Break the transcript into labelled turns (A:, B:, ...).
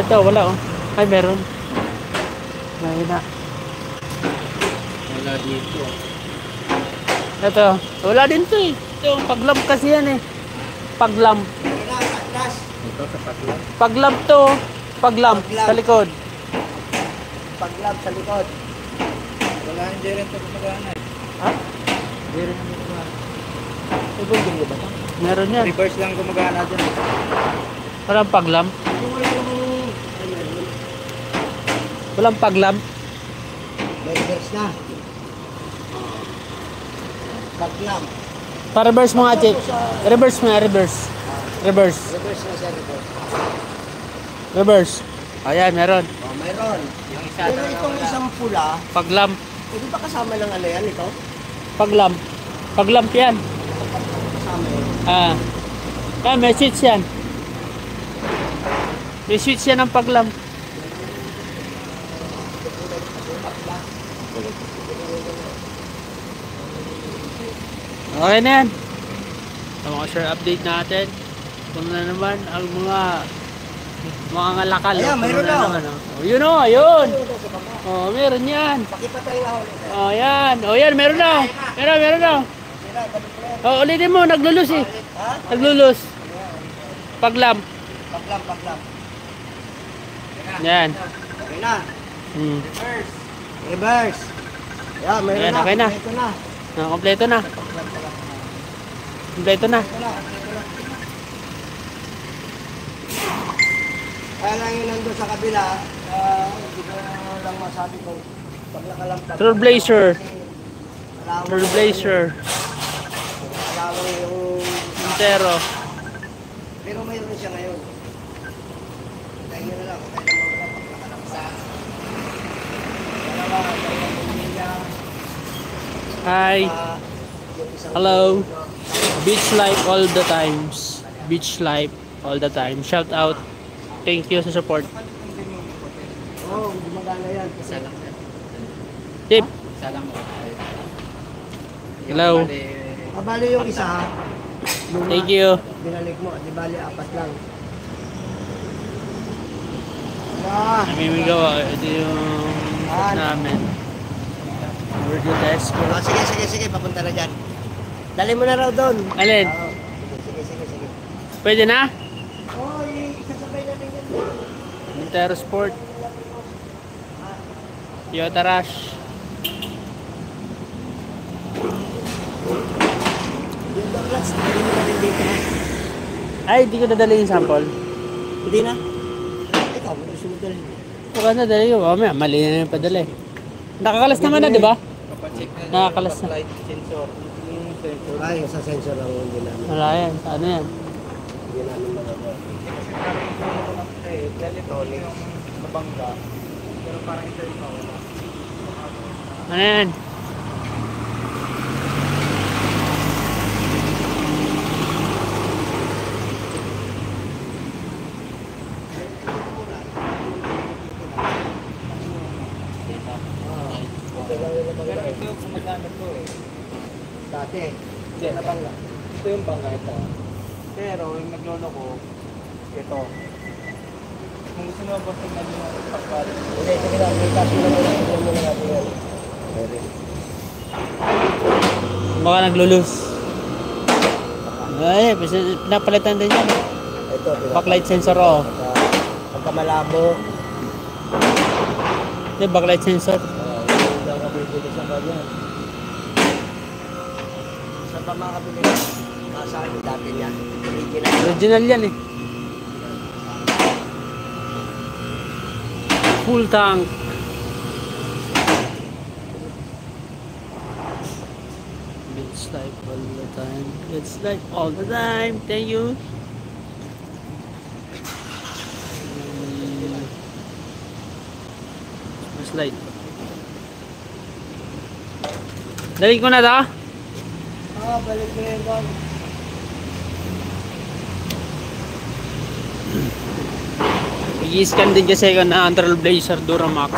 A: Ito, wala oh. Ay, meron. Mahina.
B: Wala dito.
A: Ito, wala din to eh. Ito, paglamp kasi yan eh. Paglamp.
B: Ito sa paglag.
A: Paglamp to. Paglamp sa likod.
C: Paglamp sa likod.
B: Wala hindi rin ito gumagana eh.
A: Ha?
B: Hindi rin gumagana.
C: Ibang ganyan ba ito?
A: Meron yan.
B: Reverse lang gumagana dyan.
A: Walang paglamp. Walang paglamp.
C: May reverse na. Paglamp.
A: Pa-reverse mo nga, Chick. Reverse mo nga, reverse. Reverse.
C: Reverse na siya, reverse.
A: Reverse. Ayan, meron.
C: Oh, mayroon.
B: Yung isa
C: Pero itong isang pula,
A: Paglamp.
C: hindi ba kasama ng ano yan ito?
A: Paglamp. Paglamp yan.
C: Kasama yan.
A: Ah. Ah, may switch yan. May switch yan ng paglamp. Okay na yan. Sa mga share update natin. Kung na naman ang mga ngalakal.
C: Ayan, mayroon na.
A: Oh, yun o, ayun. Oh, meron yan.
C: Pakipatay na ulit.
A: Oh, yan. Oh, yan, meron na. Meron na. Oh, ulitin mo, naglulus eh.
C: Ha?
A: Naglulus. Paglamp.
C: Paglamp.
A: Yan.
C: Okay na.
A: Hmm.
C: Reverse. Reverse. Yeah, mayroon
A: Ayan,
C: na.
A: okay na.
C: Ito na.
A: Kompleto na. Kompleto na.
C: Ito na. Kaya lang yun nandun sa kabila, hindi ko lang masabi kung pag nakalampas.
A: Trailblazer.
C: Malawang
A: Trailblazer.
C: Malawang yung...
A: Montero.
C: Pero mayroon siya ngayon. Tayo nyo na lang. Tayo na mga pag nakalampas. Dalawa, dalawang pumilya.
A: Hi.
C: Yung isang...
A: Hello. Beach life all the times. Beach life all the time. Shout out. Thank you sa support.
C: Oo, gumagana yan.
B: Isa lang yan.
A: Tip.
B: Isa lang.
A: Hello.
C: Kabali yung isa. Yung
A: Thank you.
C: binalik mo, di bali apat lang. Ah,
A: Namimigaw ako. Ito yung namin. Virgil Esco.
C: sige, papunta na dyan. Dali mo na raw doon.
A: Alin?
C: Oo. Sige.
A: Pwede na?
C: Oo, isasabay natin yan.
A: Montero Sport. Toyota Rush.
C: Yung Douglas, dali mo natin dito.
A: Ay, hindi ko nadali yung sample.
C: Hindi na. Ikaw, mo susunod dali.
A: Baka nadali ko. Mamaya, mali na yung padali. Nakakalas naman na, di ba?
B: Kapacheck na
A: Nakakalas na.
B: flight sensor. Yung sensor.
C: Ay, sa sensor lang hindi namin.
A: Wala yan. Ano yan?
C: Hindi namin magagawa.
B: Electronic. Nabangga. Pero parang ito yung mawala.
A: Ano yan?
B: Pero ito yung gumagana to eh.
C: Dati.
B: Hindi, nabangga. Ito yung bangga ito. Pero yung naglolo ko, ito. Kung gusto mo ba tingnan nyo yung pagkali?
C: Hindi, sige lang. May kaso lang na natin muna natin yan. Pwede.
A: Baka naglulus. Ay, pinapalitan din yan.
C: Ito,
A: Backlight sensor, oh.
C: Pagka malabo,
A: Hindi, backlight sensor.
C: hindi lang kabibili sa ganyan. Sa pa makabili, masakit dati niya. Original.
A: Original yan eh. Full tank. Beach life all the time. Beach life all the time. Thank you. Slide. Dali ko na ta.
C: Balik mo yun doon.
A: I-scan din kasi ko na Trailblazer Duramax.